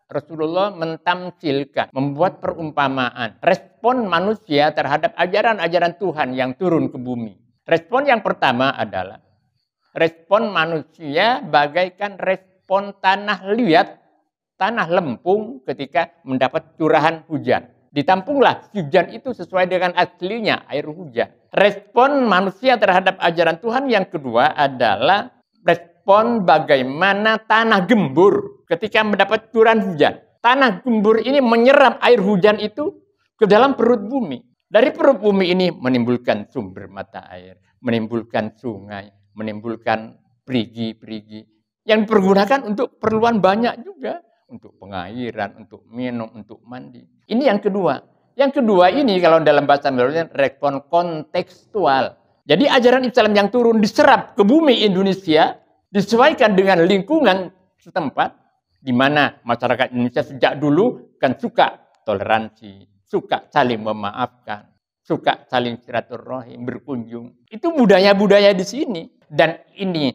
Rasulullah mentamsilkan, membuat perumpamaan. Respon manusia terhadap ajaran-ajaran Tuhan yang turun ke bumi. Respon yang pertama adalah respon manusia bagaikan respon tanah liat, tanah lempung ketika mendapat curahan hujan. Ditampunglah hujan itu sesuai dengan aslinya, air hujan. Respon manusia terhadap ajaran Tuhan yang kedua adalah respon bagaimana tanah gembur ketika mendapat curahan hujan. Tanah gembur ini menyerap air hujan itu ke dalam perut bumi. Dari perut bumi ini menimbulkan sumber mata air, menimbulkan sungai, menimbulkan perigi-perigi yang dipergunakan untuk perluan banyak juga. Untuk pengairan, untuk minum, untuk mandi. Ini yang kedua. Yang kedua ini kalau dalam bahasa Indonesia respon kontekstual. Jadi ajaran Islam yang turun diserap ke bumi Indonesia disesuaikan dengan lingkungan setempat di mana masyarakat Indonesia sejak dulu kan suka toleransi, suka saling memaafkan, suka saling silaturahim, berkunjung. Itu budaya-budaya di sini. Dan ini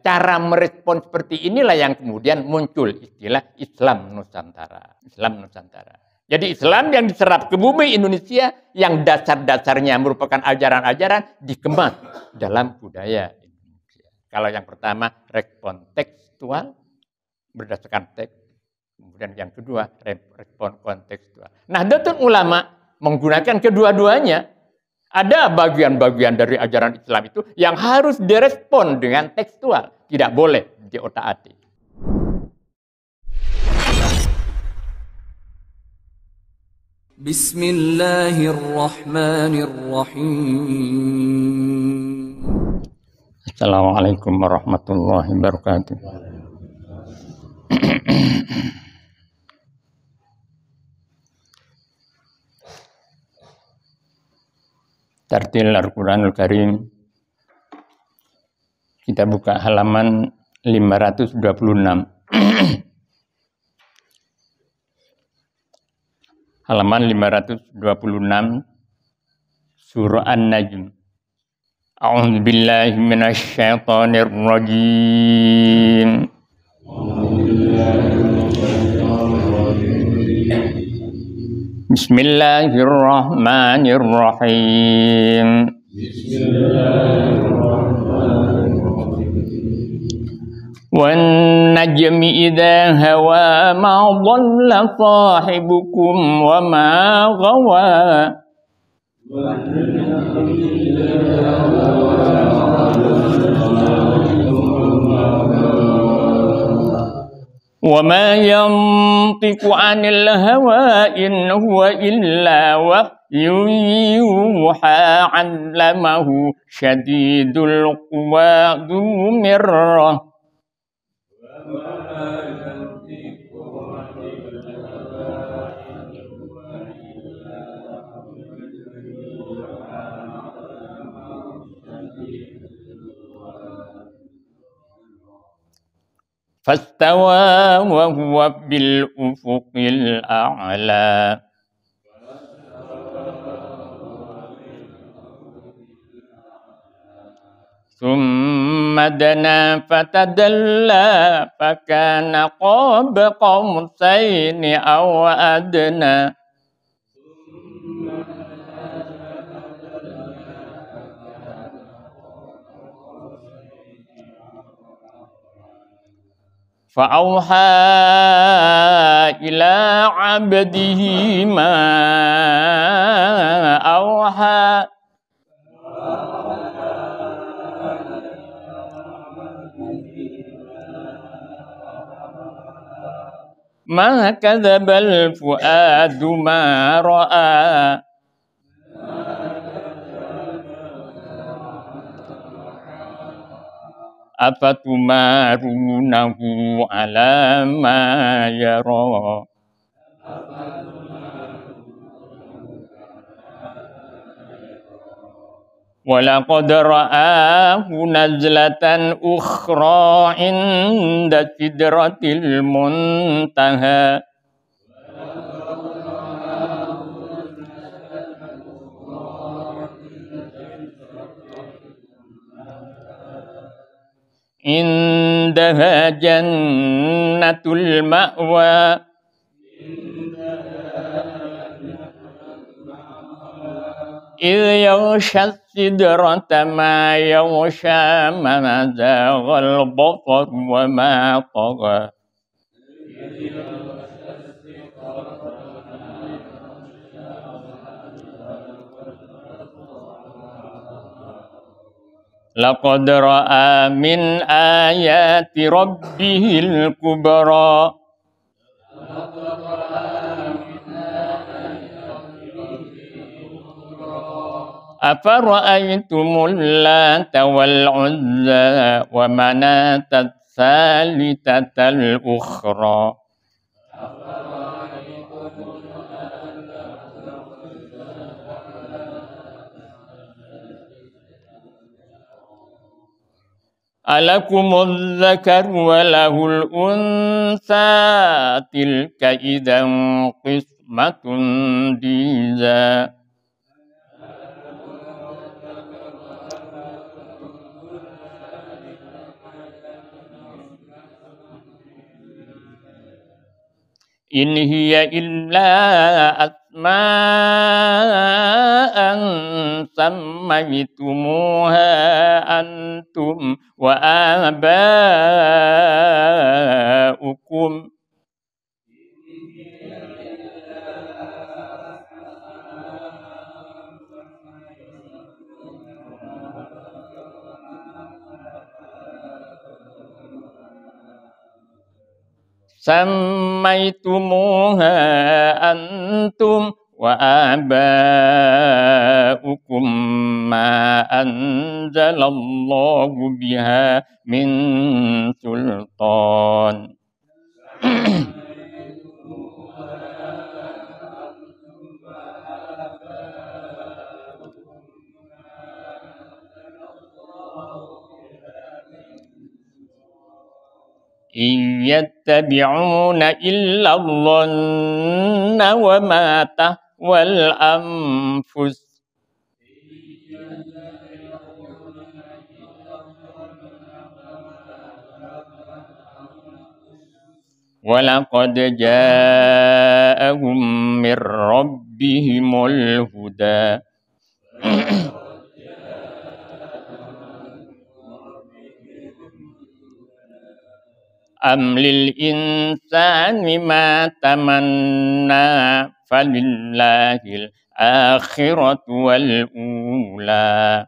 cara merespon seperti inilah yang kemudian muncul istilah Islam Nusantara. Islam Nusantara. Jadi Islam yang diserap ke bumi Indonesia yang dasar-dasarnya merupakan ajaran-ajaran dikemas dalam budaya Indonesia. Kalau yang pertama respon tekstual berdasarkan teks. Kemudian yang kedua respon kontekstual. Nah, Nahdlatul Ulama menggunakan kedua-duanya. Ada bagian-bagian dari ajaran Islam itu yang harus direspon dengan tekstual. Tidak boleh diotak-atik. Bismillahirrahmanirrahim. Assalamualaikum warahmatullahi wabarakatuh. Tartil Al-Quranul Karim. Kita buka halaman 526. Halaman 526 Surah An-Najm. A'udzu billahi minasy syaithanir rajim. Bismillahirrahmanirrahim. Wan najmi idza hawa ma dhalla sahibukum wa ma ghawa. Wa ma yantiqu 'anil hawa in huwa illa wahyun yuha 'allamahu syadidul quwa dzu mirrah. Fastawa wa huwa bil ufuqil a'la. Thumma dana fatadalla fakana qaba qausaini aw adna. Fa'auha ila 'abdihi ma auha. Ma kadzabal fuadu ma ra'a. Afatumarunahu ala ma yara. Walaqad ra'ahu nazlatan ukhra inda sidratil muntaha. Indaha jannatul ma'wa. إذ يغشى السدرة ما يغشى ما زاغ البصر وما طغى لقد رأى من آيات ربه الكبرى أفرأيتم اللات والعزى ومناة الثالثة الأخرى ألكم الذكر وله الأنثى تلك إذا قسمة ضيزى إن هي إلا أسماء سميتموها أنتم وآباؤكم سميتموها أنتم وآباؤكم ما أنزل الله بها من سلطان إن يتبعون إلا الظن وما تهوى الأنفس ولقد جاءهم من ربهم الهدى أم للإنسان ما تمنى فلله الآخرة والأولى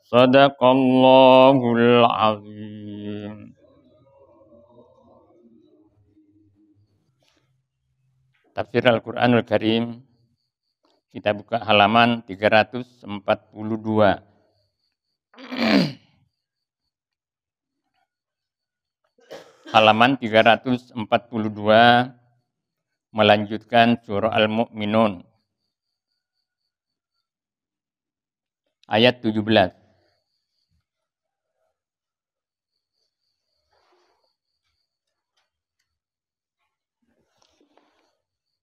صدق الله العظيم. Tafsir Al-Quranul Karim, kita buka halaman 342. Halaman 342 melanjutkan surah Al-Mu'minun ayat 17.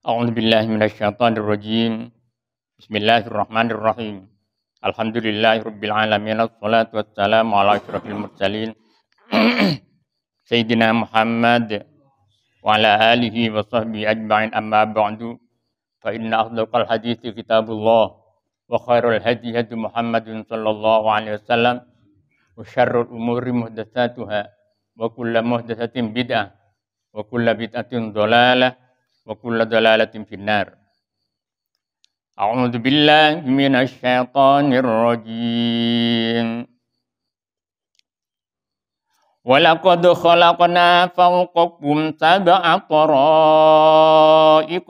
A'udzu billahi minasyaitonir rajim. Bismillahirrahmanirrahim. Alhamdulillahirabbil alamin. Wassalatu wassalamu ala asyrofil mursalin. Sayyidina Muhammad wa ala alihi wa sahbihi ajma'in, amma ba'du. Fa inna asdaqal hadithi kitabullah wa khairul hadi hadi Muhammadin sallallahu alaihi wasallam wa syarrul umuri muhdatsatuha wa kullu muhdatsatin bid'ah wa kullu bid'atin dhalalah wa kullu dhalalatin finnar. A'udzu billahi minasy syaithanir rajim. Walaqad khalaqna fawqakum sab'a tara'iqa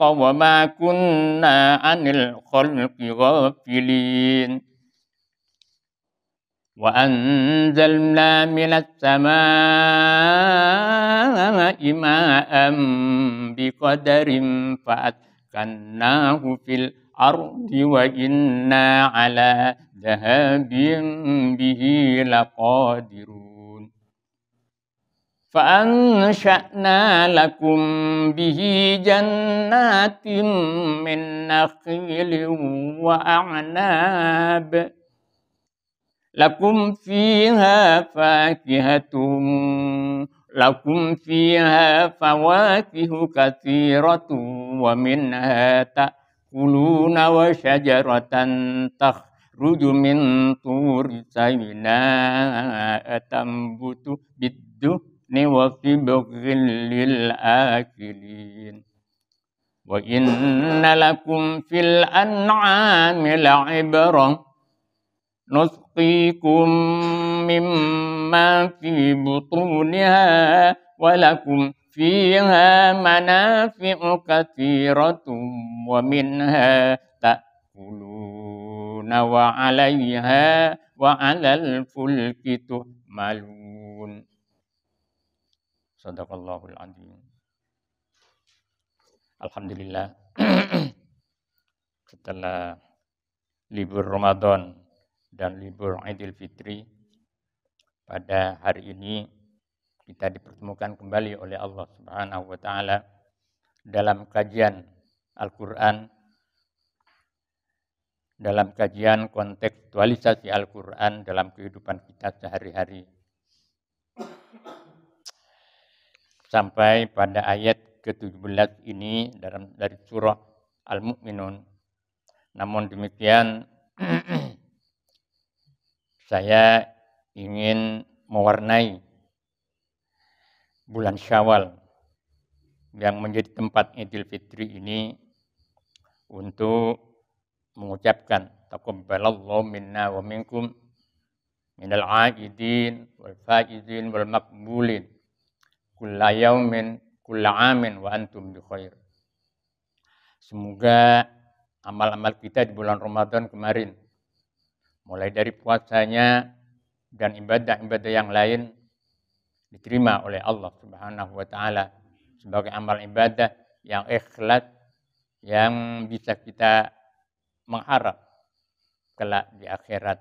wa ma kunna 'anil khalqi ghafilin. Wa anzalna minas samaa'i ma'an biqadarin fa'askannahu fil ardi wa inna 'ala dhahabin bihi laqadirun. فأنشأنا لكم به جنات من نخيل وأعناب Lakum fiha fakihatun lakum fiha fawakihu katsiratun wa minha ta'kuluna wa syajaratan takhruju min turi sayna tambutu bidduhni wa sibghil lil akilin. Wa inna lakum fil an'ami la'ibrah nusqikum mimma fi butuniha wa lakum fiha manafi'u katsiratun wa minha ta'kuluna wa 'alayha wa 'alal fulki tuhmalun. Shadaqallahul 'azim. Alhamdulillah. Setelah libur Ramadan dan libur Idul Fitri, pada hari ini kita dipertemukan kembali oleh Allah Subhanahu wa taala dalam kajian Al-Qur'an, dalam kajian kontekstualisasi Al-Qur'an dalam kehidupan kita sehari-hari. Sampai pada ayat ke-17 ini dari surah Al-Mu'minun. Namun demikian saya ingin mewarnai bulan Syawal yang menjadi tempat Idul Fitri ini untuk mengucapkan taqabbalallahu minna wa minkum minal aidin wal faizin wal maqbulin kulla yaumin kulla amin wa antum bi khair. Semoga amal-amal kita di bulan Ramadan kemarin, mulai dari puasanya dan ibadah-ibadah yang lain, diterima oleh Allah Subhanahu wa taala sebagai amal ibadah yang ikhlas, yang bisa kita mengharap kelak di akhirat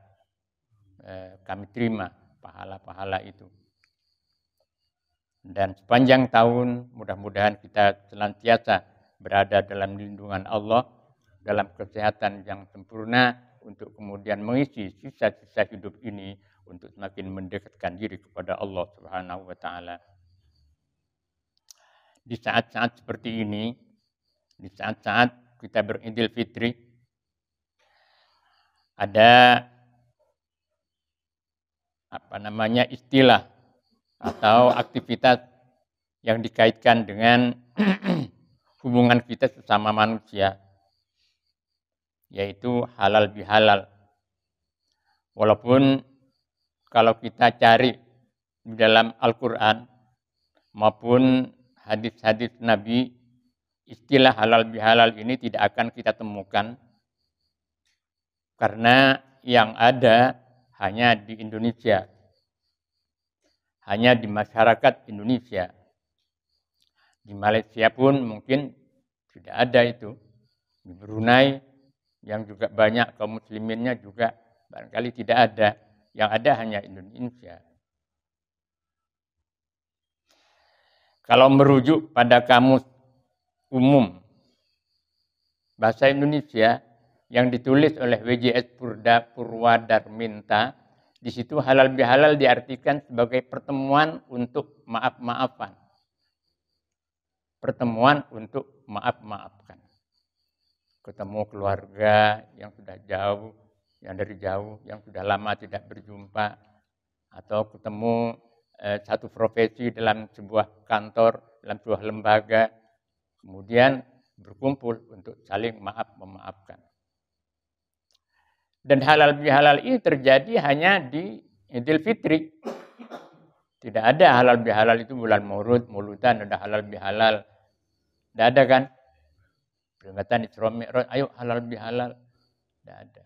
kami terima pahala-pahala itu. Dan sepanjang tahun mudah-mudahan kita senantiasa berada dalam lindungan Allah, dalam kesehatan yang sempurna, untuk kemudian mengisi sisa-sisa hidup ini untuk semakin mendekatkan diri kepada Allah Subhanahu wa taala. Di saat-saat seperti ini, di saat-saat kita beridul fitri, ada istilah atau aktivitas yang dikaitkan dengan hubungan kita sesama manusia, yaitu halal bihalal. Walaupun kalau kita cari di dalam Al-Quran maupun hadis-hadis Nabi, istilah halal bihalal ini tidak akan kita temukan, karena yang ada hanya di Indonesia, hanya di masyarakat Indonesia. Di Malaysia pun mungkin tidak ada itu. Di Brunei yang juga banyak kaum musliminnya juga barangkali tidak ada. Yang ada hanya Indonesia. Kalau merujuk pada kamus umum bahasa Indonesia yang ditulis oleh W.J.S. Purwadarminta, di situ halal bihalal diartikan sebagai pertemuan untuk maaf-maafan. Pertemuan untuk maaf-maafkan. Ketemu keluarga yang sudah jauh, yang dari jauh, yang sudah lama tidak berjumpa, atau ketemu satu profesi dalam sebuah kantor, dalam sebuah lembaga, kemudian berkumpul untuk saling maaf-memaafkan. Dan halal bihalal ini terjadi hanya di Idul Fitri. Tidak ada halal bihalal itu bulan Maulud, Mauludan, ada halal bihalal. Tidak ada kan? Peringatan Isra Mi'raj, ayo halal bihalal. Tidak ada.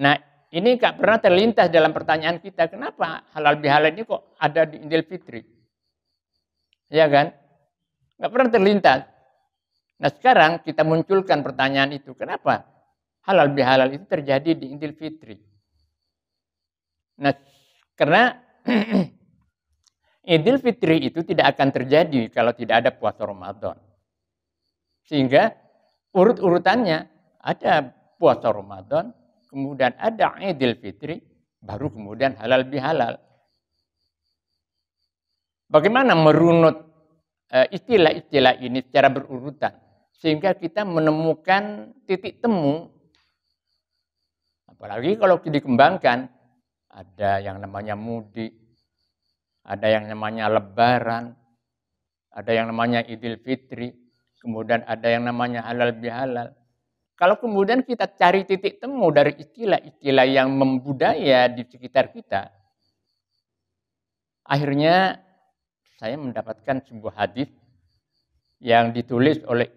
Nah, ini gak pernah terlintas dalam pertanyaan kita, kenapa halal bihalal ini kok ada di Idul Fitri? Ya kan? Gak pernah terlintas. Nah, sekarang kita munculkan pertanyaan itu, kenapa halal bihalal itu terjadi di Idul Fitri? Nah, karena Idul Fitri itu tidak akan terjadi kalau tidak ada puasa Ramadan. Sehingga urut-urutannya ada puasa Ramadan, kemudian ada Idul Fitri, baru kemudian halal bihalal. Bagaimana merunut istilah-istilah ini secara berurutan sehingga kita menemukan titik temu. Apalagi kalau dikembangkan, ada yang namanya mudik, ada yang namanya lebaran, ada yang namanya Idul Fitri, kemudian ada yang namanya halal bihalal. Kalau kemudian kita cari titik temu dari istilah-istilah yang membudaya di sekitar kita, akhirnya saya mendapatkan sebuah hadis yang ditulis oleh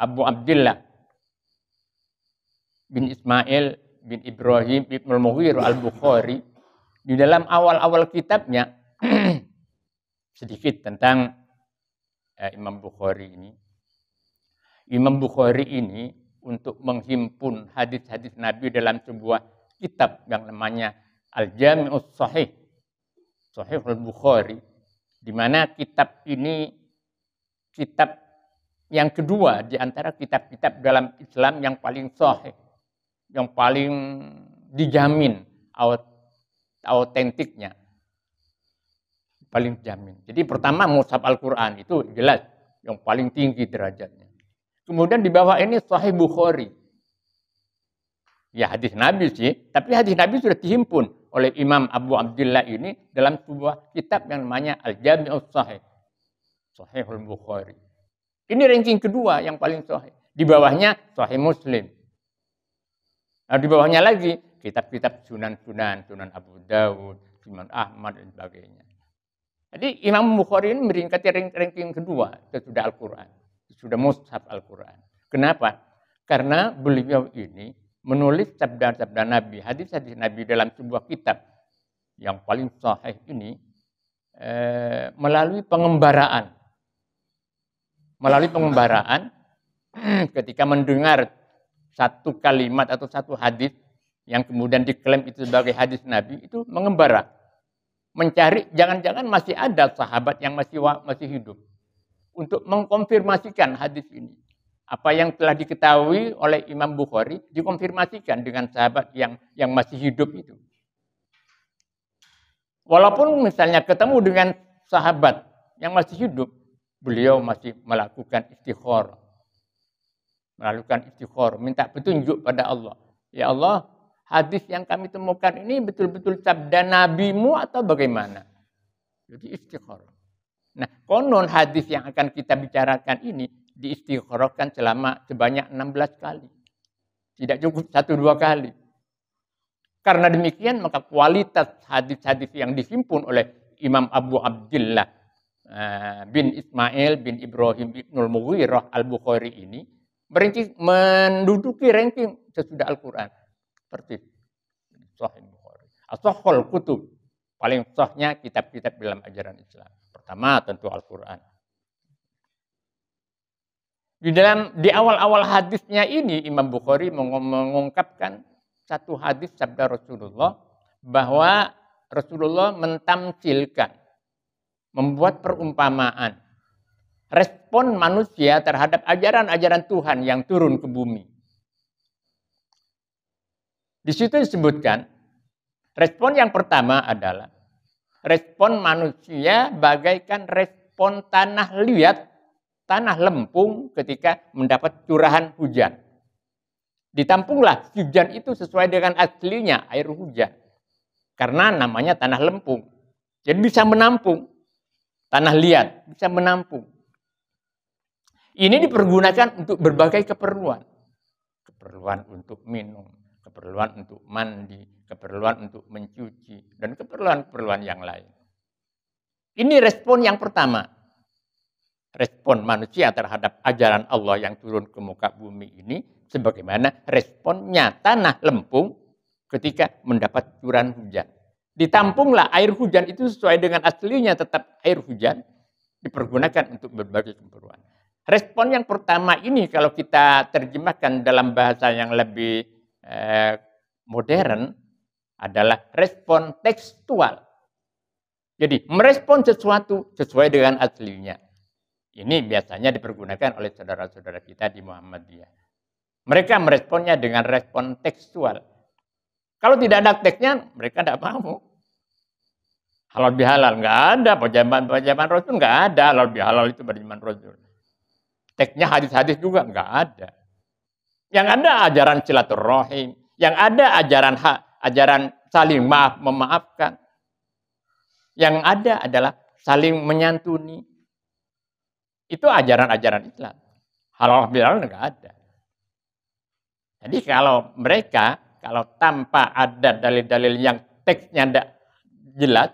Abu Abdillah bin Ismail bin Ibrahim Ibnul Mughirah al-Bukhari. Di dalam awal-awal kitabnya sedikit tentang Imam Bukhari ini. Imam Bukhari ini untuk menghimpun hadis-hadis Nabi dalam sebuah kitab yang namanya Al-Jami'us Sahih, Sahihul Bukhari, di mana kitab ini kitab yang kedua di antara kitab-kitab dalam Islam yang paling sahih, yang paling dijamin autentiknya, paling dijamin. Jadi pertama mushaf Al-Quran itu jelas yang paling tinggi derajatnya. Kemudian di bawah ini Sahih Bukhari. Ya hadis Nabi sih, tapi hadis Nabi sudah dihimpun oleh Imam Abu Abdillah ini dalam sebuah kitab yang namanya Al-Jami'us Sahih, Sahihul Bukhari. Ini ranking kedua yang paling sahih. Di bawahnya Sahih Muslim. Nah, di bawahnya lagi kitab-kitab Sunan-Sunan, Sunan Abu Dawud, Sunan Ahmad dan sebagainya. Jadi Imam Bukhari ini meringkati ranking kedua sesudah Al-Quran, sesudah mushaf Al-Quran. Kenapa? Karena beliau ini menulis sabda-sabda Nabi, hadis-hadis Nabi dalam sebuah kitab yang paling sahih ini melalui pengembaraan. Melalui pengembaraan, ketika mendengar satu kalimat atau satu hadis yang kemudian diklaim itu sebagai hadis Nabi, itu mengembara. Mencari, jangan-jangan masih ada sahabat yang masih hidup untuk mengkonfirmasikan hadis ini. Apa yang telah diketahui oleh Imam Bukhari dikonfirmasikan dengan sahabat yang masih hidup itu. Walaupun misalnya ketemu dengan sahabat yang masih hidup, beliau masih melakukan istikharah. Melakukan istikharah, minta petunjuk pada Allah. Ya Allah, hadis yang kami temukan ini betul-betul sabda Nabimu atau bagaimana? Jadi istikharah. Nah, konon hadis yang akan kita bicarakan ini diistikharahkan sebanyak 16 kali. Tidak cukup 1-2 kali. Karena demikian, maka kualitas hadis-hadis yang dihimpun oleh Imam Abu Abdillah bin Ismail bin Ibrahim Ibnul Mughirah al-Bukhari ini menduduki ranking sesudah Al-Quran. Seperti Sahih Bukhari. As-Sahhul Kutub. Paling sahnya kitab-kitab dalam ajaran Islam. Pertama tentu Al-Quran. Di awal-awal hadisnya ini Imam Bukhari mengungkapkan satu hadis sabda Rasulullah bahwa Rasulullah mentamsilkan, membuat perumpamaan respon manusia terhadap ajaran-ajaran Tuhan yang turun ke bumi. Di situ disebutkan respon yang pertama adalah respon manusia bagaikan respon tanah liat, tanah lempung ketika mendapat curahan hujan. Ditampunglah hujan itu sesuai dengan aslinya, air hujan. Karena namanya tanah lempung. Jadi bisa menampung. Tanah liat bisa menampung. Ini dipergunakan untuk berbagai keperluan. Keperluan untuk minum, keperluan untuk mandi, keperluan untuk mencuci, dan keperluan-keperluan yang lain. Ini respon yang pertama. Respon manusia terhadap ajaran Allah yang turun ke muka bumi ini sebagaimana responnya tanah lempung ketika mendapat curahan hujan. Ditampunglah air hujan itu sesuai dengan aslinya tetap air hujan, dipergunakan untuk berbagai keperluan. Respon yang pertama ini kalau kita terjemahkan dalam bahasa yang lebih modern adalah respon tekstual. Jadi merespon sesuatu sesuai dengan aslinya. Ini biasanya dipergunakan oleh saudara-saudara kita di Muhammadiyah. Mereka meresponnya dengan respon tekstual. Kalau tidak ada teksnya, mereka tidak mau. Halal bihalal nggak ada, pajaman Rasul nggak ada. Halal bihalal itu pada zaman Rasul. Teksnya hadis-hadis juga nggak ada. Yang ada ajaran silaturahim, yang ada ajaran saling memaafkan. Yang ada adalah saling menyantuni. Itu ajaran-ajaran Islam. Halal bihalal nggak ada. Jadi kalau mereka, kalau tanpa ada dalil-dalil yang teksnya tidak jelas,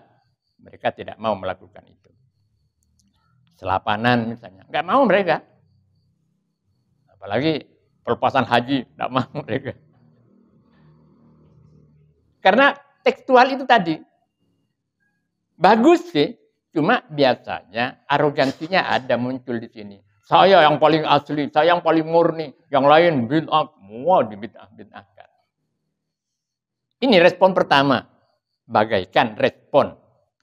mereka tidak mau melakukan itu. Selapanan misalnya, nggak mau mereka. Apalagi pelepasan haji, nggak mau mereka. Karena tekstual itu tadi. Bagus sih, cuma biasanya arogansinya ada muncul di sini. Saya yang paling asli, saya yang paling murni, yang lain bid'ah, semua dibid'ah-bid'ahkan. Ini respon pertama, bagaikan respon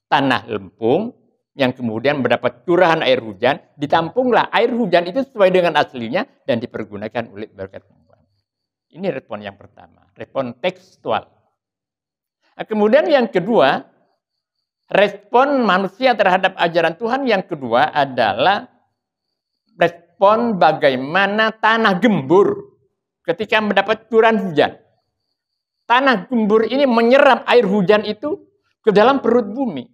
tanah lempung yang kemudian mendapat curahan air hujan, ditampunglah air hujan itu sesuai dengan aslinya dan dipergunakan oleh berkat perempuan. Ini respon yang pertama, respon tekstual. Nah, kemudian yang kedua, respon manusia terhadap ajaran Tuhan yang kedua adalah respon bagaimana tanah gembur ketika mendapat curahan hujan. Tanah gembur ini menyerap air hujan itu ke dalam perut bumi.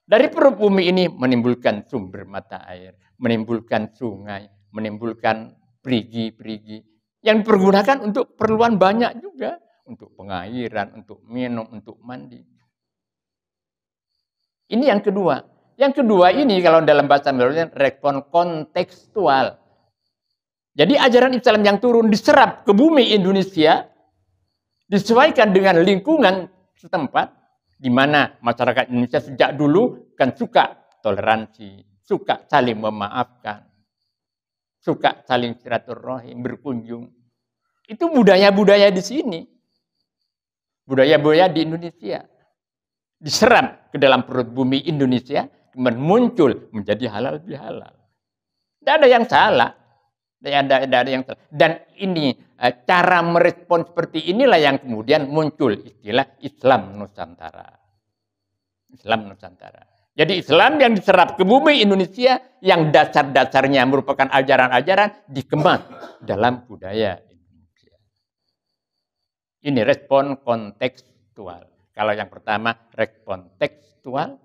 Dari perut bumi ini menimbulkan sumber mata air, menimbulkan sungai, menimbulkan perigi-perigi yang dipergunakan untuk keperluan banyak juga, untuk pengairan, untuk minum, untuk mandi. Ini yang kedua. Yang kedua ini kalau dalam bahasa Indonesia respon kontekstual. Jadi ajaran Islam yang turun diserap ke bumi Indonesia, disesuaikan dengan lingkungan setempat, di mana masyarakat Indonesia sejak dulu kan suka toleransi, suka saling memaafkan, suka saling silaturahim, berkunjung. Itu budaya-budaya di sini. Budaya-budaya di Indonesia. Diserap ke dalam perut bumi Indonesia, kemudian muncul menjadi halal bihalal. Tidak ada yang salah. Tidak ada yang salah. Dan ini cara merespon seperti inilah yang kemudian muncul istilah Islam Nusantara. Islam Nusantara. Jadi Islam yang diserap ke bumi Indonesia yang dasar-dasarnya merupakan ajaran-ajaran dikemas dalam budaya Indonesia. Ini respon kontekstual. Kalau yang pertama respon tekstual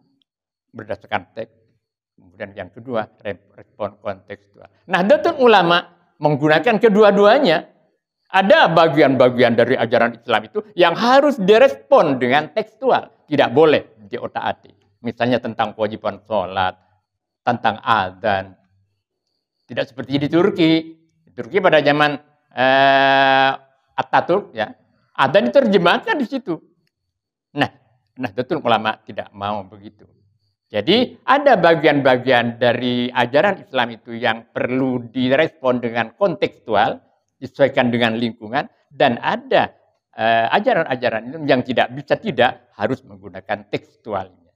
berdasarkan teks. Kemudian yang kedua respon kontekstual. Nah, Nahdlatul Ulama menggunakan kedua-duanya. Ada bagian-bagian dari ajaran Islam itu yang harus direspon dengan tekstual. Tidak boleh diotak-atik. Misalnya tentang kewajiban sholat, tentang adzan. Tidak seperti di Turki. Di Turki pada zaman Atatürk, ya, adzan diterjemahkan di situ. Nah, Nahdlatul Ulama tidak mau begitu. Jadi ada bagian-bagian dari ajaran Islam itu yang perlu direspon dengan kontekstual, disesuaikan dengan lingkungan, dan ada ajaran-ajaran itu yang tidak bisa tidak harus menggunakan tekstualnya.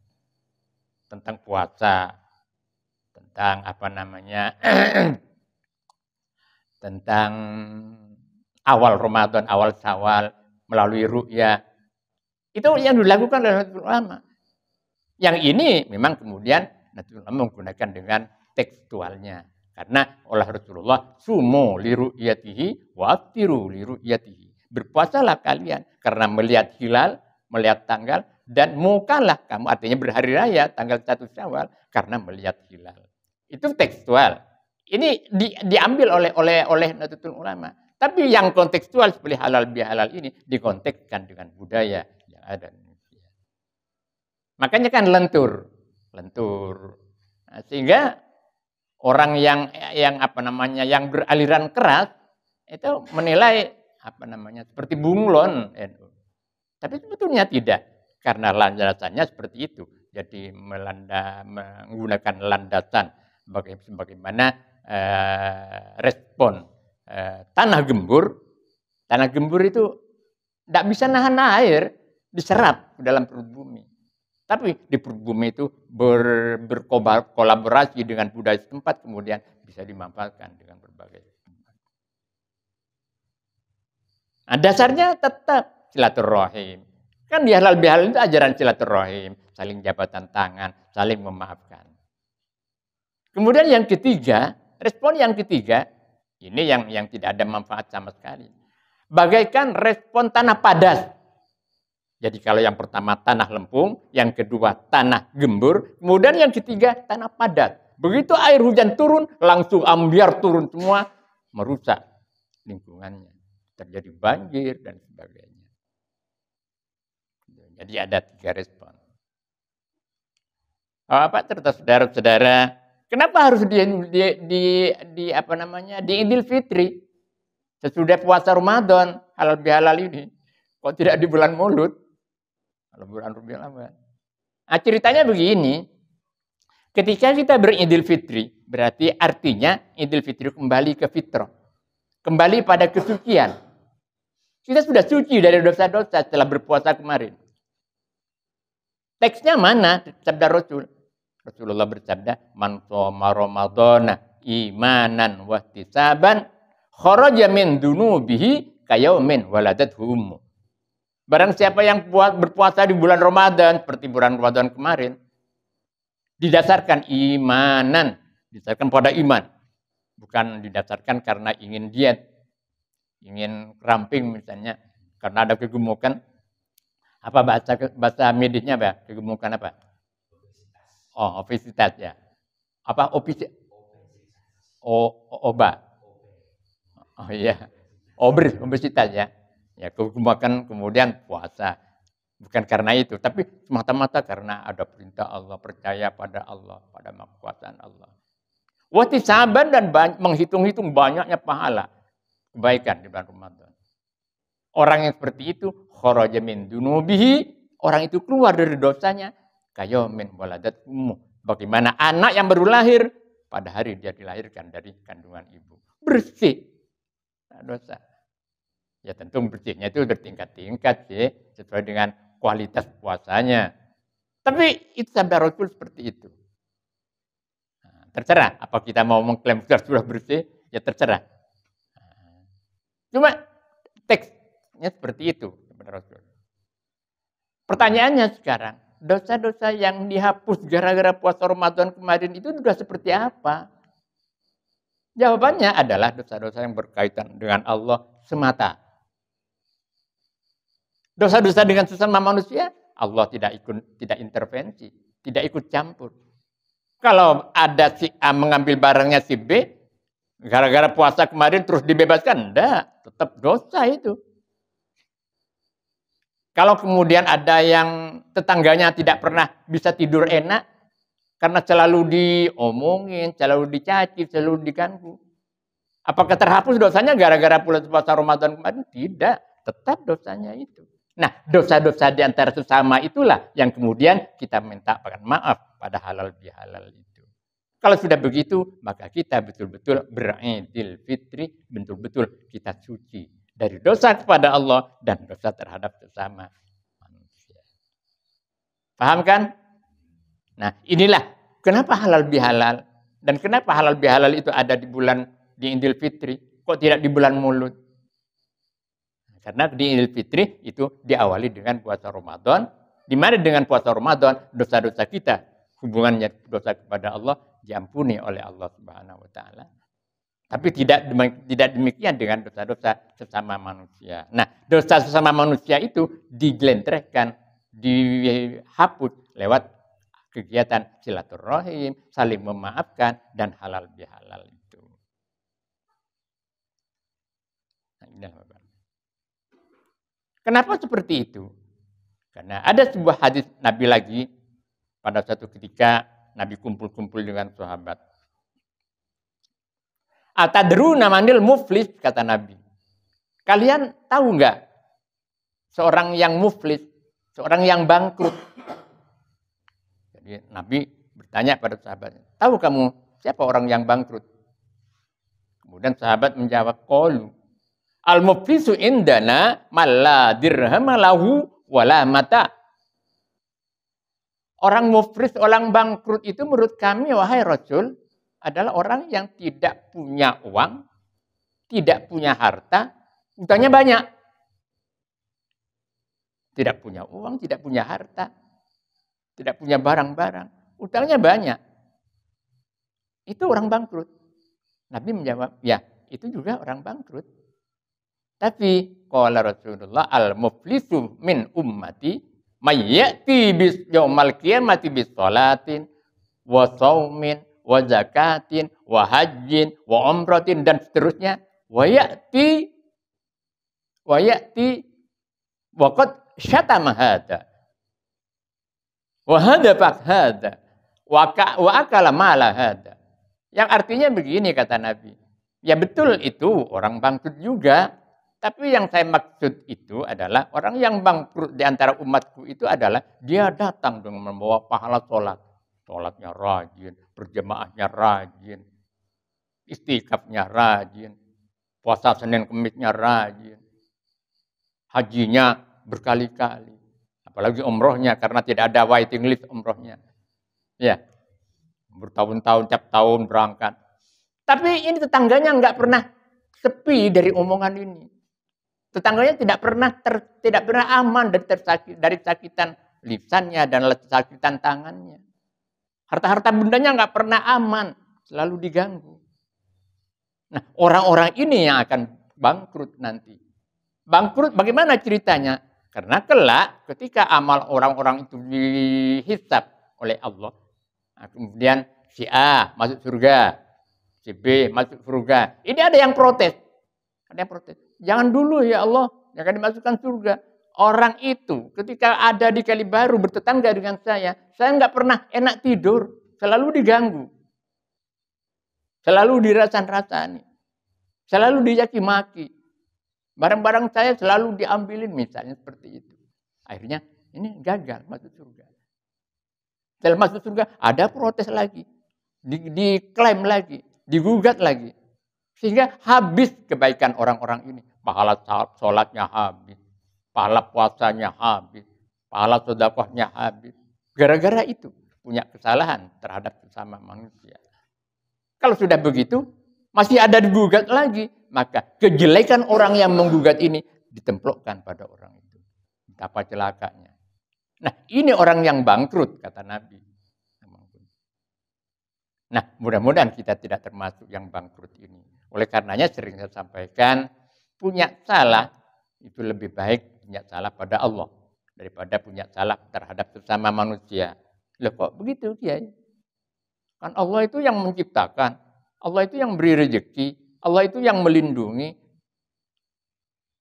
Tentang puasa, tentang tentang awal Ramadan, awal Syawal melalui ru'yah. Itu yang dilakukan oleh Nahdlatul Ulama. Yang ini memang kemudian Nahdlatul Ulama menggunakan dengan tekstualnya. Karena oleh Rasulullah, sumu li ru'yatihi wa aftiru li ru'yatihi. Berpuasalah kalian karena melihat hilal, melihat tanggal, dan mukalah kamu, artinya berhari raya tanggal 1 Syawal karena melihat hilal. Itu tekstual. Ini diambil oleh Nahdlatul Ulama. Tapi yang kontekstual seperti halal bihalal ini dikontekskan dengan budaya yang ada di Indonesia. Makanya kan lentur. Nah, sehingga orang yang beraliran keras itu menilai seperti bunglon. Tapi sebetulnya tidak, karena landasannya seperti itu. Jadi menggunakan landasan sebagaimana respon tanah gembur. Tanah gembur itu tidak bisa nahan air, diserap ke dalam perut bumi. Tapi di perut bumi itu berkolaborasi dengan budaya setempat, kemudian bisa dimanfaatkan dengan berbagai. Nah, dasarnya tetap silaturahim. Kan di halal bihalal itu ajaran silaturahim, saling jabatan tangan, saling memaafkan. Kemudian yang ketiga, respon yang ketiga, ini yang tidak ada manfaat sama sekali. Bagaikan respon tanah padas. Jadi kalau yang pertama tanah lempung, yang kedua tanah gembur, kemudian yang ketiga tanah padat. Begitu air hujan turun, langsung ambiar turun semua, merusak lingkungannya. Terjadi banjir dan sebagainya. Jadi ada 3 respon. Apa terus saudara-saudara, kenapa harus di Idul Fitri? Sesudah puasa Ramadan, halal bihalal ini. Kok tidak di bulan Maulud? Kalau bulan Rabiul Awal. Nah, ceritanya begini. Ketika kita beridul fitri, berarti artinya Idul Fitri kembali ke fitrah. Kembali pada kesucian. Kita sudah suci dari dosa-dosa setelah berpuasa kemarin. Teksnya mana? Sabda Rasul. Rasulullah bersabda, "Man shoma Ramadhana imanan wa ihtisaban kharaja min dunubihi kayaumin waladathu ummu." Barang siapa yang berpuasa di bulan Ramadan seperti bulan Ramadan kemarin, didasarkan imanan, didasarkan pada iman, bukan didasarkan karena ingin diet, ingin ramping misalnya, karena ada kegemukan. Apa bahasa medisnya apa? Kegemukan apa? Oh, obesitas ya. Apa obesitas? Oba. Oh iya. Obesitas ya. Ya, kegemukan kemudian puasa. Bukan karena itu, tapi semata-mata karena ada perintah Allah, percaya pada Allah, pada kekuasaan Allah. Wahtisaban dan menghitung-hitung banyaknya pahala kebaikan di bulan Ramadan. Orang yang seperti itu, kharaja min dunubihi, orang itu keluar dari dosanya, kayamin waladat ummu. Bagaimana anak yang baru lahir pada hari dia dilahirkan dari kandungan ibu. Bersih. Nah, dosa. Ya tentu bersihnya itu bertingkat-tingkat sih, sesuai dengan kualitas puasanya. Tapi itu sabda Rasul seperti itu. Nah, terserah, apa kita mau mengklaim sudah bersih, ya terserah. Nah, cuma teksnya seperti itu sabda Rasul. Pertanyaannya sekarang, dosa-dosa yang dihapus gara-gara puasa Ramadan kemarin itu sudah seperti apa? Jawabannya adalah dosa-dosa yang berkaitan dengan Allah semata. Dosa-dosa dengan sesama manusia, Allah tidak intervensi, tidak ikut campur. Kalau ada si A mengambil barangnya si B, gara-gara puasa kemarin terus dibebaskan, enggak, tetap dosa itu. Kalau kemudian ada yang tetangganya tidak pernah bisa tidur enak, karena selalu diomongin, selalu dicaci, selalu diganggu. Apakah terhapus dosanya gara-gara puasa Ramadan kemarin? Tidak, tetap dosanya itu. Nah, dosa-dosa di antara sesama itulah yang kemudian kita minta maaf pada halal bihalal itu. Kalau sudah begitu, maka kita betul-betul beridul fitri, betul-betul kita suci dari dosa kepada Allah dan dosa terhadap sesama manusia. Paham kan? Nah, inilah kenapa halal bihalal dan kenapa halal bihalal itu ada di Idul Fitri, kok tidak di bulan Maulud? Karena di Idul Fitri itu diawali dengan puasa Ramadan, di mana dengan puasa Ramadan dosa-dosa kita, hubungannya dosa kepada Allah diampuni oleh Allah Subhanahu wa taala. Tapi tidak demikian dengan dosa-dosa sesama manusia. Nah, dosa sesama manusia itu digelentrehkan, dihapus lewat kegiatan silaturahim, saling memaafkan dan halal bihalal itu. Nah, inilah Bapak. Kenapa seperti itu? Karena ada sebuah hadis Nabi lagi, pada suatu ketika Nabi kumpul-kumpul dengan sahabat. Atadruna manil muflis, kata Nabi. Kalian tahu nggak seorang yang muflis, seorang yang bangkrut? Jadi Nabi bertanya pada sahabatnya, tahu kamu siapa orang yang bangkrut? Kemudian sahabat menjawab, qalu al-muflisu indana malla dirham lahu wala mata. Orang muflis, orang bangkrut itu menurut kami, wahai Rasul, adalah orang yang tidak punya uang, tidak punya harta, utangnya banyak. Tidak punya uang, tidak punya harta, tidak punya barang-barang. Utangnya banyak. Itu orang bangkrut. Nabi menjawab, ya itu juga orang bangkrut. Tapi qala Rasulullah al-muflisu min ummati may ya'ti bis yaumal qiyamati bis salatin wa shaumin wa zakatin wa hajjin wa umratin dan seterusnya wa ya'ti wa qad syatama hada wa hada fa hada wa akala mala hada. Yang artinya begini kata Nabi. Ya betul itu orang bangkrut juga. Tapi yang saya maksud itu adalah orang yang bangkrut di antara umatku itu adalah dia datang dengan membawa pahala sholat. Sholatnya rajin, berjemaahnya rajin, istikafnya rajin, puasa Senin Kemisnya rajin, hajinya berkali-kali. Apalagi umrohnya karena tidak ada waiting list umrohnya. Ya, bertahun-tahun, tiap tahun berangkat. Tapi ini tetangganya nggak pernah sepi dari omongan ini. Tetangganya tidak pernah aman dari sakitan lisannya dan sakitan tangannya. Harta-harta bundanya nggak pernah aman, selalu diganggu. Nah, orang-orang ini yang akan bangkrut nanti. Bangkrut bagaimana ceritanya? Karena kelak ketika amal orang-orang itu dihisab oleh Allah, nah, kemudian si A masuk surga, si B masuk surga. Ini ada yang protes. Ada yang protes. Jangan dulu ya Allah, jangan dimasukkan surga. Orang itu ketika ada di Kali Baru bertetangga dengan saya nggak pernah enak tidur. Selalu diganggu. Selalu dirasan-rasani. Selalu dicaci maki. Barang-barang saya selalu diambilin misalnya seperti itu. Akhirnya ini gagal masuk surga. Setelah masuk surga ada protes lagi. Diklaim lagi. Digugat lagi. Sehingga habis kebaikan orang-orang ini. Pahala sholatnya habis. Pahala puasanya habis. Pahala sedekahnya habis. Gara-gara itu punya kesalahan terhadap sesama manusia. Kalau sudah begitu, masih ada digugat lagi. Maka kejelekan orang yang menggugat ini ditemplokkan pada orang itu. Betapa celakanya. Nah, ini orang yang bangkrut, kata Nabi. Nah, mudah-mudahan kita tidak termasuk yang bangkrut ini. Oleh karenanya sering saya sampaikan, punya salah itu lebih baik punya salah pada Allah daripada punya salah terhadap sesama manusia. Loh kok begitu Kiai? Kan Allah itu yang menciptakan, Allah itu yang beri rezeki, Allah itu yang melindungi.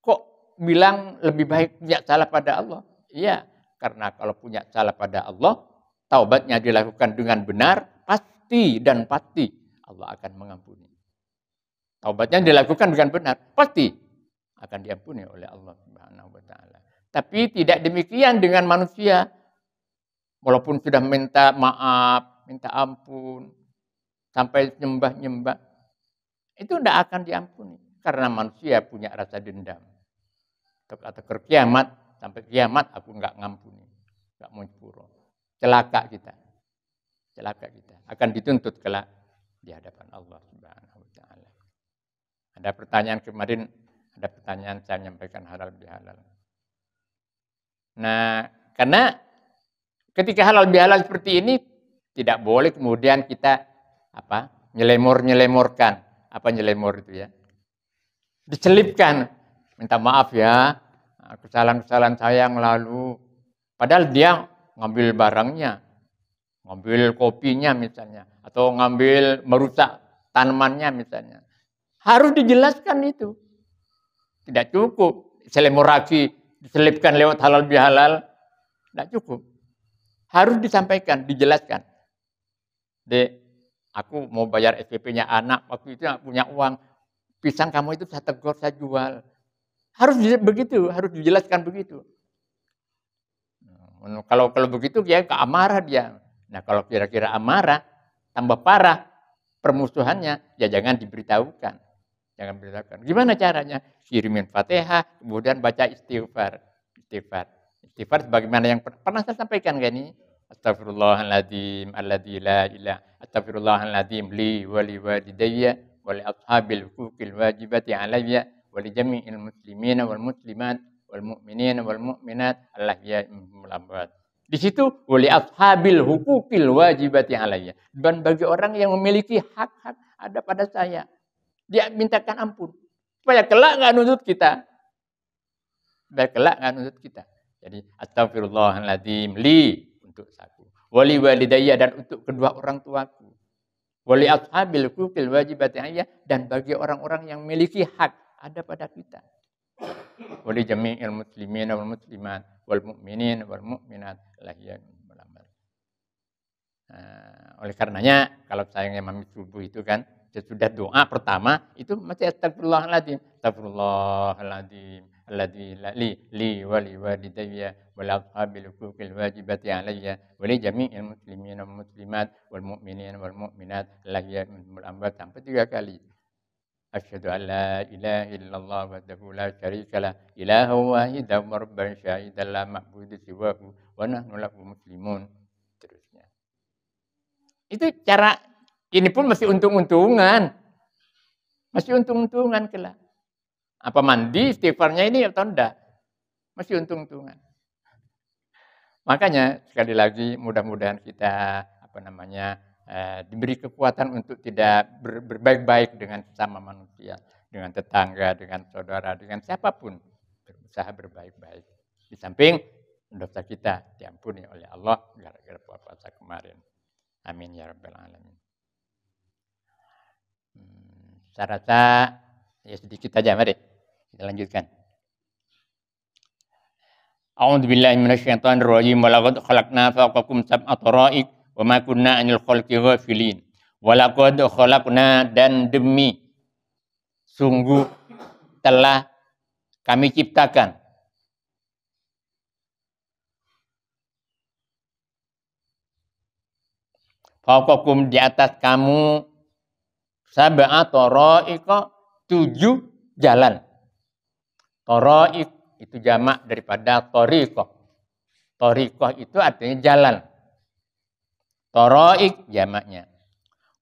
Kok bilang lebih baik punya salah pada Allah? Iya, karena kalau punya salah pada Allah, taubatnya dilakukan dengan benar, pasti dan pasti Allah akan mengampuni. Taubatnya dilakukan dengan benar, pasti akan diampuni oleh Allah Subhanahu wa taala. Tapi tidak demikian dengan manusia. Walaupun sudah minta maaf, minta ampun, sampai nyembah-nyembah, itu tidak akan diampuni. Karena manusia punya rasa dendam. Atau ke kiamat, sampai kiamat aku nggak ngampuni, nggak mau nyepuro. Celaka kita. Celaka kita. Akan dituntut kelak di hadapan Allah Subhanahu wa taala. Ada pertanyaan kemarin, ada pertanyaan saya menyampaikan halal bihalal. Nah, karena ketika halal bihalal seperti ini tidak boleh kemudian kita nyelemor-nyelemorkan. Apa nyelemor itu ya? Diselipkan. Minta maaf ya, kesalahan-kesalahan saya yang lalu. Padahal dia ngambil barangnya, ngambil kopinya misalnya, atau ngambil merusak tanamannya misalnya. Harus dijelaskan itu. Tidak cukup selemoraki, diselipkan lewat halal bihalal. Tidak cukup. Harus disampaikan, dijelaskan. Dek, aku mau bayar SPP-nya anak, waktu itu nggak punya uang. Pisang kamu itu saya tegur, saya jual. Harus begitu, harus dijelaskan begitu. Kalau begitu dia keamarah dia. Nah kalau kira-kira amarah, tambah parah permusuhannya, ya jangan diberitahukan. Jangan beritahukan. Gimana caranya? Kirimin Fatihah, kemudian baca istighfar. Istighfar sebagaimana yang pernah saya sampaikan kan ini. Astaghfirullahaladzim, alladzi la ilaha. Astaghfirullahaladzim li wa li walidayya wa li ashabil huquqil wajibati alayya wa li jami'il muslimina wal muslimat wal mu'minin wal mu'minat al-ahya'i minhum wal amwat. Di situ wali ashabil hukukil wajibati alayya. Dan bagi orang yang memiliki hak-hak ada pada saya, dia mintakan ampun. Supaya kelak nggak nuntut kita. Supaya kelak nggak nuntut kita. Jadi astagfirullahaladzim li untuk aku. Wali walidayya dan untuk kedua orang tuaku. Wali ashabil hukukil wajibati alayya dan bagi orang-orang yang memiliki hak ada pada kita. Wali jami'il muslimin wal muslimat wal mu'minin wal mu'minat lahiyat melamar. Oleh karenanya kalau saya memang subuh itu kan sesudah doa pertama itu masih astagfirullahaladzim, astagfirullahaladzim alladzi li wa li walidayya wal ashabil hukukil wajibati alayya wa li jami'il muslimin wal muslimat wal mu'minin wal mu'minat lahiyat melamar sampai 3 kali. Asyhadu an la ilaha illallah wahdahu la syarika lah ilaha wahidah rabban syahidan la ma'budu siwahu wa nahnu lahu muslimun. Terusnya. Itu cara ini pun masih untung-untungan. Masih untung-untungan kelak. Apa mandi istighfarnya ini atau enggak? Masih untung-untungan. Makanya sekali lagi mudah-mudahan kita diberi kekuatan untuk tidak berbaik-baik dengan sesama manusia, dengan tetangga, dengan saudara, dengan siapapun. Berusaha berbaik-baik. Di samping dosa kita diampuni oleh Allah gara-gara puasa kemarin. Amin ya rabbal alamin. Saya rasa ya sedikit aja, mari kita lanjutkan. A'udzubillahi minasyaitonir rajim. Wa laqad khalaqna fawqakum sab'a tara'iq wa ma kunna 'anil khalqi ghafilin. Wa laqad khalaqna dan demi sungguh telah kami ciptakan fawqakum di atas kamu sab'a tara'iqa 7 jalan. Tara'iq itu jamak daripada tariqah. Tariqah itu artinya jalan. Tara'iq jamaknya.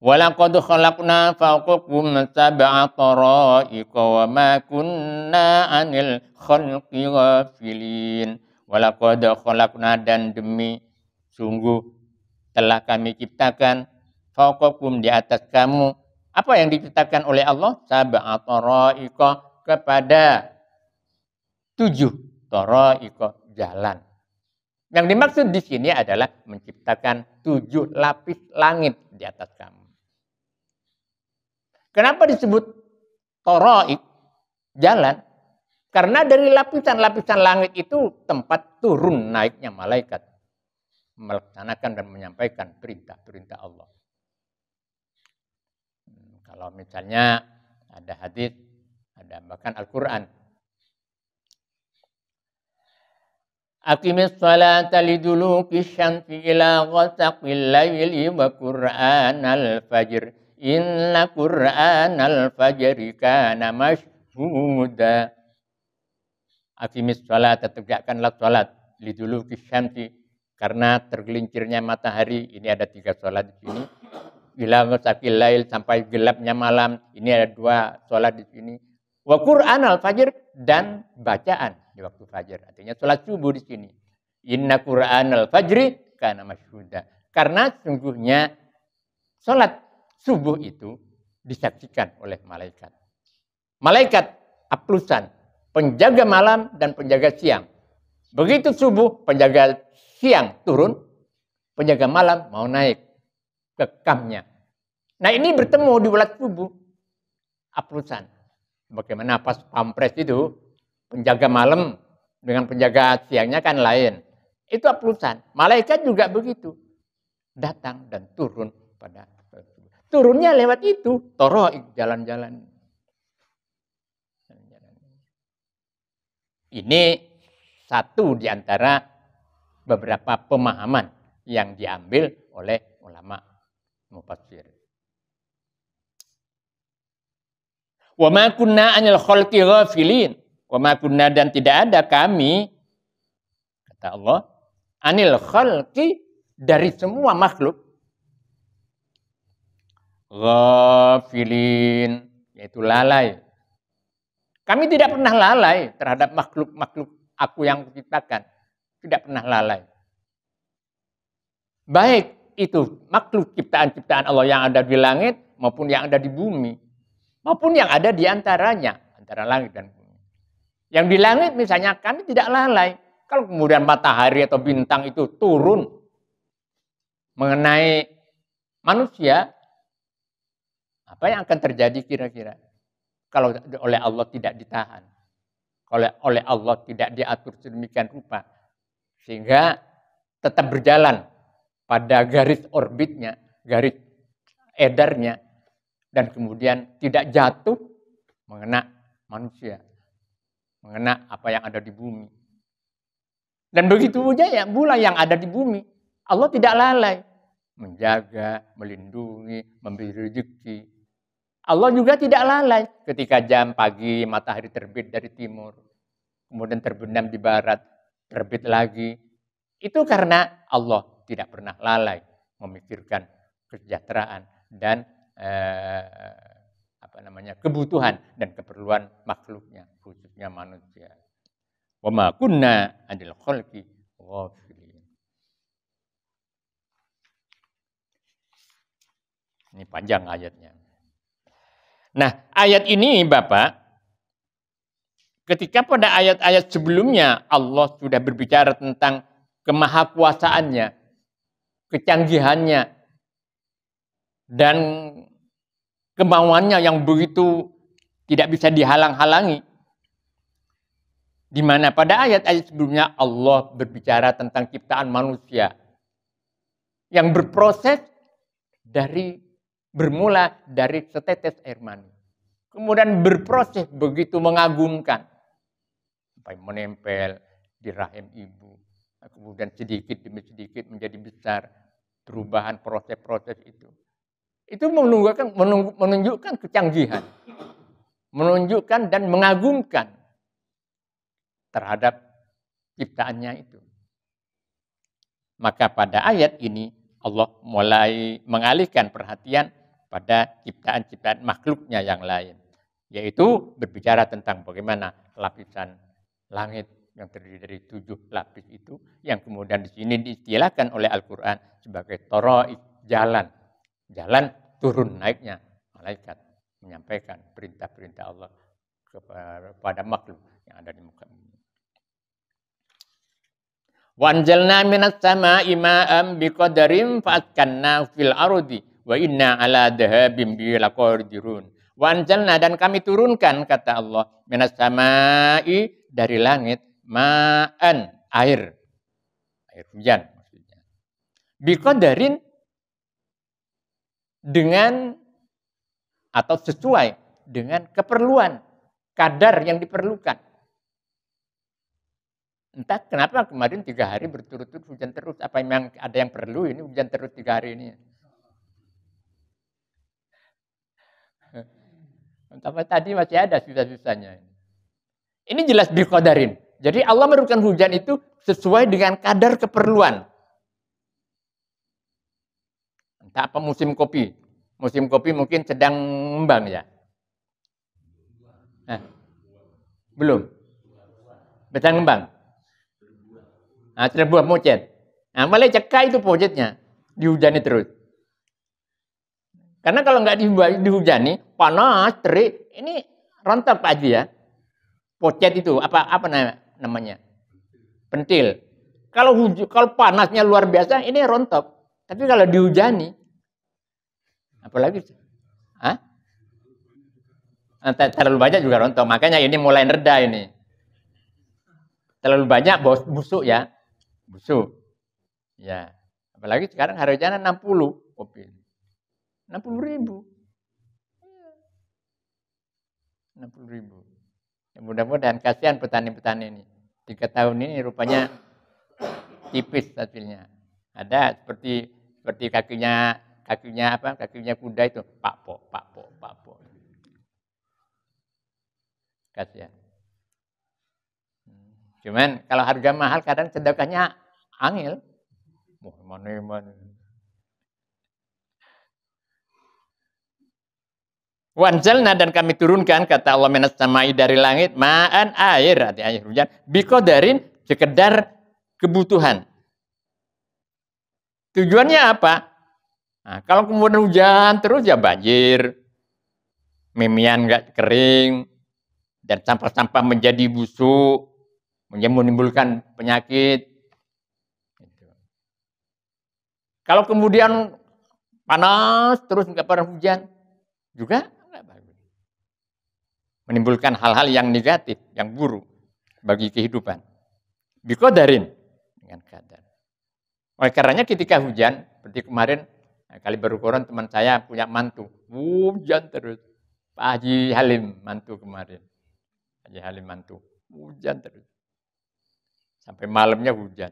Walaqad khalaqna fawqakum sab'a tara'iqa wa ma kunna 'anil khalqi ghafilin. Walaqad khalaqna dan demi sungguh telah kami ciptakan fawqakum di atas kamu. Apa yang diciptakan oleh Allah? Sab'a tara'iqa kepada 7 tara'iqa jalan. Yang dimaksud di sini adalah menciptakan 7 lapis langit di atas kamu. Kenapa disebut tara'iq jalan? Karena dari lapisan-lapisan langit itu tempat turun naiknya malaikat melaksanakan dan menyampaikan perintah-perintah Allah. Kalau misalnya ada hadis, ada bahkan Al-Quran. Aqimis salata liduluki syamsi ila ghasaqil layli wa qur'anal fajr. Inna qur'anal fajri kana mashhuda. Aqimis salata, tegakkanlah salat liduluki syamsi karena tergelincirnya matahari. Ini ada 3 salat di sini. Ila ghasaqil lail sampai gelapnya malam. Ini ada 2 salat di sini. Wa qur'anal fajr dan bacaan di waktu fajar. Artinya salat subuh di sini. Inna qur'anal fajri kana masyhuda. Karena sungguhnya salat subuh itu disaksikan oleh malaikat. Malaikat aplusan, penjaga malam dan penjaga siang. Begitu subuh, penjaga siang turun, penjaga malam mau naik ke kamnya. Nah ini bertemu di salat subuh. Aplusan. Bagaimana pas pampres itu, penjaga malam dengan penjaga siangnya kan lain. Itu aplusan. Malaikat juga begitu. Datang dan turun pada turunnya lewat itu. Tara'iq jalan-jalan. Ini satu di antara beberapa pemahaman yang diambil oleh ulama mufassir. Wa ma kunna 'anil khalqi ghafilin. Wa ma kunna dan tidak ada kami, kata Allah, 'anil khalqi dari semua makhluk. Ghafilin, yaitu lalai. Kami tidak pernah lalai terhadap makhluk-makhluk aku yang menciptakan. Tidak pernah lalai. Baik itu makhluk ciptaan-ciptaan Allah yang ada di langit maupun yang ada di bumi. Maupun yang ada di antaranya. Antara langit dan bumi. Yang di langit misalnya kami tidak lalai. Kalau kemudian matahari atau bintang itu turun mengenai manusia, apa yang akan terjadi kira-kira? Kalau oleh Allah tidak ditahan. Kalau oleh Allah tidak diatur sedemikian rupa. Sehingga tetap berjalan pada garis orbitnya, garis edarnya. Dan kemudian tidak jatuh mengena manusia. Mengena apa yang ada di bumi. Dan begitu saja ya, pula yang ada di bumi. Allah tidak lalai. Menjaga, melindungi, memberi rezeki. Allah juga tidak lalai ketika jam pagi matahari terbit dari timur. Kemudian terbenam di barat, terbit lagi. Itu karena Allah tidak pernah lalai memikirkan kesejahteraan dan kebutuhan dan keperluan makhluknya, khususnya manusia. Wa ma kunna 'anil khalqi ghafilin. Ini panjang ayatnya. Nah, ayat ini Bapak, ketika pada ayat-ayat sebelumnya Allah sudah berbicara tentang kemahakuasaannya, kecanggihannya, dan kemauannya yang begitu tidak bisa dihalang-halangi. Di mana pada ayat-ayat sebelumnya Allah berbicara tentang ciptaan manusia yang berproses bermula dari setetes air mani. Kemudian berproses begitu mengagumkan sampai menempel di rahim ibu. Kemudian sedikit demi sedikit menjadi besar, perubahan proses-proses itu. Itu menunjukkan kecanggihan, menunjukkan dan mengagumkan terhadap ciptaannya itu. Maka pada ayat ini Allah mulai mengalihkan perhatian pada ciptaan-ciptaan makhluknya yang lain. Yaitu berbicara tentang bagaimana lapisan langit yang terdiri dari 7 lapis itu, yang kemudian di sini diistilahkan oleh Al-Quran sebagai toro'ik, jalan. Jalan turun naiknya malaikat menyampaikan perintah-perintah Allah kepada makhluk yang ada di muka bumi. Wa anjalna minas sama'i ma'am biqadarin fa'askanna fil ardi wa inna ala dhahabim bi laqadirun. Wa anjalna, dan kami turunkan, kata Allah, minas sama'i, dari langit, ma'an, air hujan maksudnya. Biqadarin, dengan atau sesuai dengan keperluan, kadar yang diperlukan. Entah kenapa kemarin 3 hari berturut-turut hujan terus. Apa memang ada yang perlu ini hujan terus 3 hari ini? Entah tadi masih ada sisa-sisanya. Ini jelas biqadarin. Jadi Allah menurunkan hujan itu sesuai dengan kadar keperluan. Entah apa musim kopi. Musim kopi mungkin sedang ngembang ya. Belum. Sedang ngembang. Nah, buah mocet. Nah, mulai cekak itu pocetnya. Dihujani terus. Karena kalau nggak dihujani, panas, terik, ini rontok Pak Haji ya. Pocet itu, apa namanya? Pentil. Kalau panasnya luar biasa, ini rontok. Tapi kalau dihujani, apalagi? Terlalu banyak juga rontok. Makanya ini mulai reda ini. Terlalu banyak busuk ya. Busuk. Ya. Apalagi sekarang harganya 60 kopi. 60.000. 60.000. Ya, mudah-mudahan kasihan petani-petani ini. 3 tahun ini rupanya tipis hasilnya. Ada seperti kakinya kuda itu, pak po. Kasihan. Cuman kalau harga mahal kadang sedekahnya angel. Mana. Wa anzalna dan kami turunkan kata Allah minas samai dari langit ma'an air, arti air hujan biqadarin sekedar kebutuhan. Tujuannya apa? Nah, kalau kemudian hujan terus ya banjir, memian nggak kering, dan sampah-sampah menjadi busuk, menimbulkan penyakit. Kalau kemudian panas terus nggak pernah hujan, juga nggak bagus. Menimbulkan hal-hal yang negatif, yang buruk bagi kehidupan. Biqadarin dengan kadar. Oleh karenanya ketika hujan, seperti kemarin kali baru koron teman saya punya mantu, hujan terus. Pak Haji Halim mantu kemarin. Haji Halim mantu, hujan terus. Sampai malamnya hujan.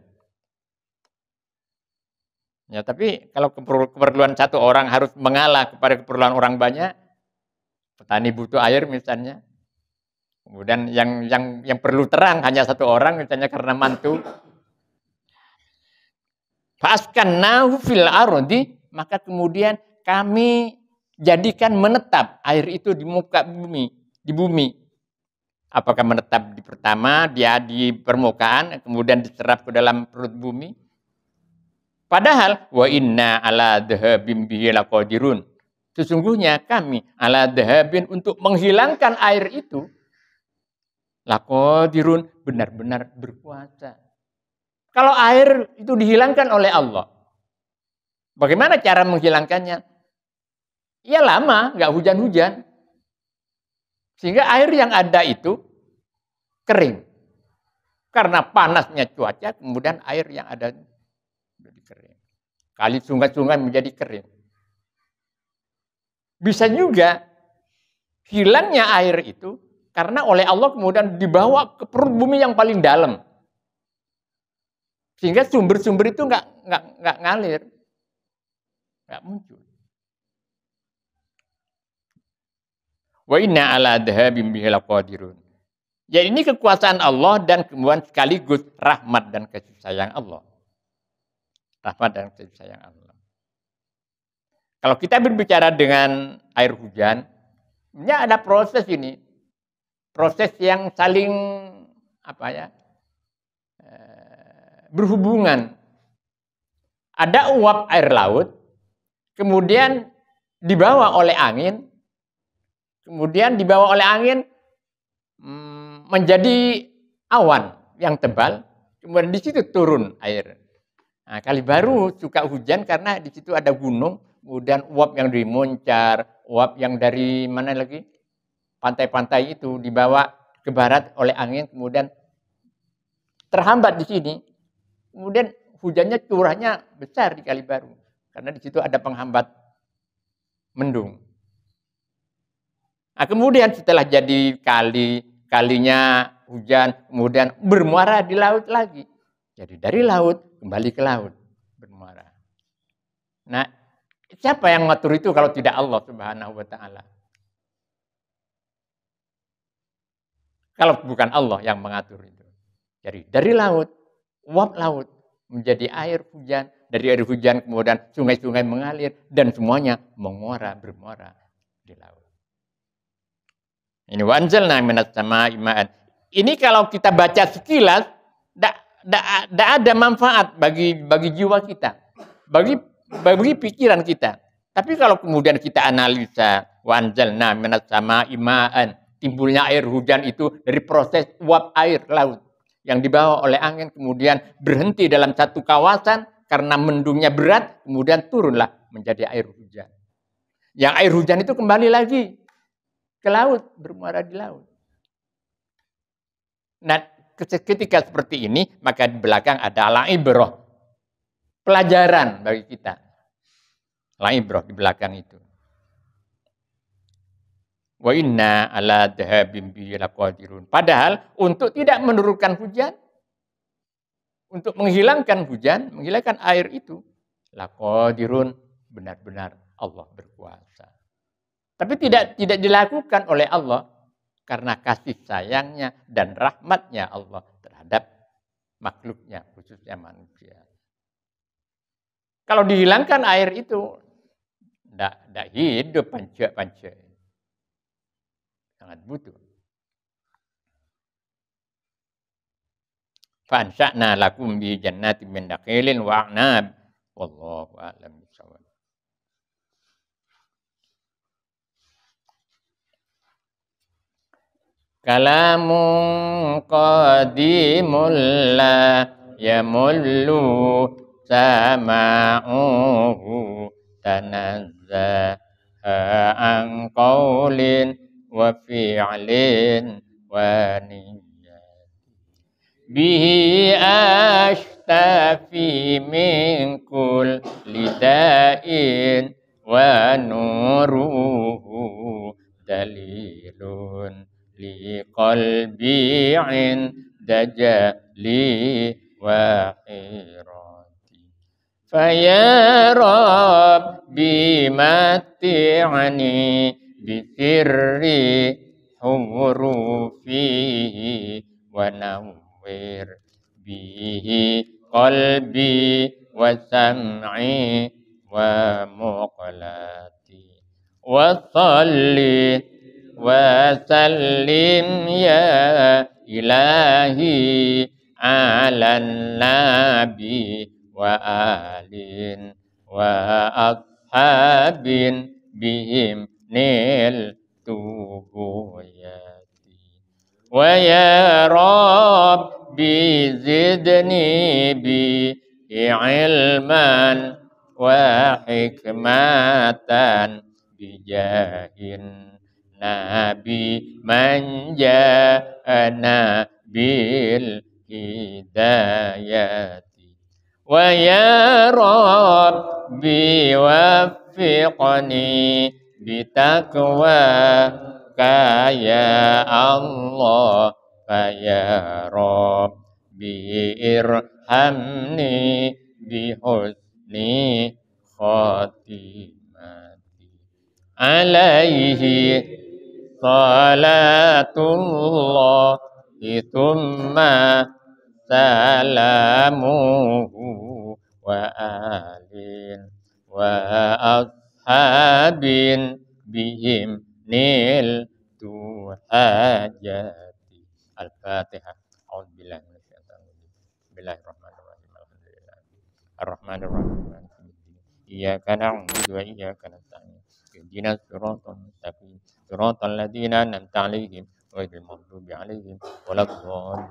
Ya, tapi kalau keperluan satu orang harus mengalah kepada keperluan orang banyak, petani butuh air misalnya, kemudian yang perlu terang hanya satu orang misalnya karena mantu, faskannahu fil ardi, maka kemudian kami jadikan menetap air itu di muka bumi, di bumi. Apakah menetap di pertama dia di permukaan kemudian diserap ke dalam perut bumi? Padahal wa inna ala dhahabim bihi laqadirun. Sesungguhnya kami ala dhahabin untuk menghilangkan air itu laqadirun, benar-benar berkuasa. Kalau air itu dihilangkan oleh Allah, bagaimana cara menghilangkannya? Ya lama, nggak hujan-hujan. Sehingga air yang ada itu kering. Karena panasnya cuaca, kemudian air yang ada menjadi kering. Kali sungai-sungai menjadi kering. Bisa juga hilangnya air itu karena oleh Allah kemudian dibawa ke perut bumi yang paling dalam. Sehingga sumber-sumber itu nggak ngalir. Nggak muncul. Wa inna ala dhahabim bihi laqadirun. Ya ini kekuasaan Allah dan kemudian sekaligus rahmat dan kasih sayang Allah. Rahmat dan kasih sayang Allah. Kalau kita berbicara dengan air hujan, sebenarnya ada proses ini. Proses yang saling berhubungan. Ada uap air laut, kemudian dibawa oleh angin, kemudian dibawa oleh angin menjadi awan yang tebal, kemudian di situ turun air. Nah, kali baru suka hujan karena di situ ada gunung, kemudian uap yang dari Moncar, uap yang dari mana lagi? Pantai-pantai itu dibawa ke barat oleh angin, kemudian terhambat di sini. Kemudian hujannya curahnya besar di Kali Baru karena di situ ada penghambat mendung. Nah, kemudian setelah jadi kalinya hujan, kemudian bermuara di laut lagi. Jadi dari laut kembali ke laut bermuara. Nah, siapa yang mengatur itu kalau tidak Allah Subhanahu wa taala? Kalau bukan Allah yang mengatur itu. Jadi dari laut, uap laut menjadi air hujan, dari air hujan kemudian sungai-sungai mengalir dan semuanya bermuara di laut. Ini wa anzalna minas samaa'i ma'an. Ini kalau kita baca sekilas tidak ada manfaat bagi jiwa kita, bagi pikiran kita. Tapi kalau kemudian kita analisa wa anzalna minas samaa'i ma'an, timbulnya air hujan itu dari proses uap air laut yang dibawa oleh angin kemudian berhenti dalam satu kawasan karena mendungnya berat, kemudian turunlah menjadi air hujan. Yang air hujan itu kembali lagi ke laut, bermuara di laut. Nah, ketika seperti ini, maka di belakang ada al-ibrah. Pelajaran bagi kita. Al-ibrah di belakang itu. Wa inna ala dhahabim bihi laqadirun. Padahal untuk tidak menurunkan hujan, untuk menghilangkan hujan, menghilangkan air itu, laqadirun, benar-benar Allah berkuasa. Tapi tidak dilakukan oleh Allah karena kasih sayangnya dan rahmatnya Allah terhadap makhluknya, khususnya manusia. Kalau dihilangkan air itu, tidak hidup panca-panca. sangat butuh. Fa'ansha'na lakum bi jannatin min nakhilin wa a'nab. Wallahu a'lam bishawab. Kalamun qadimul la yamullu sama'uhu tanazzaha an qawlin wa fi'lin wa niyyah. Bihi ashtafi min kulli da'in wa nuruhu dalilun li qalbi 'inda jali wa hirati. Faya Rabbi matti'ni bi sirri hurufihi wa nawwir bihi qalbi wa sam'i wa muqlati. Wa salli wa sallim ya ilahi ala nabi wa alin wa ashabin bihim nil tubuyati. Wa ya Rabbi zidni bi ilman wa hikmatan bijahin nabi man ja'ana bil hidayati. Wa ya Rabbi waffiqni bitaqwaka ya Allah. Fa ya Rabbi irhamni bihusni khatimati. Alaihi salatullah thumma salamuhu wa alin wa ashabin bihim nil tuhajati. Al-Fatihah. A'udzubillahi minasyaitonir rajim. Bismillahirrahmanirrahim. Alhamdulillah. Ar-Rahmanir-Rahim. Iyyaka na'budu wa iyyaka nasta'in. Ihdinas siratal mustaqim. Siratal ladzina an'amta 'alaihim ghairil maghdubi 'alaihim waladdallin.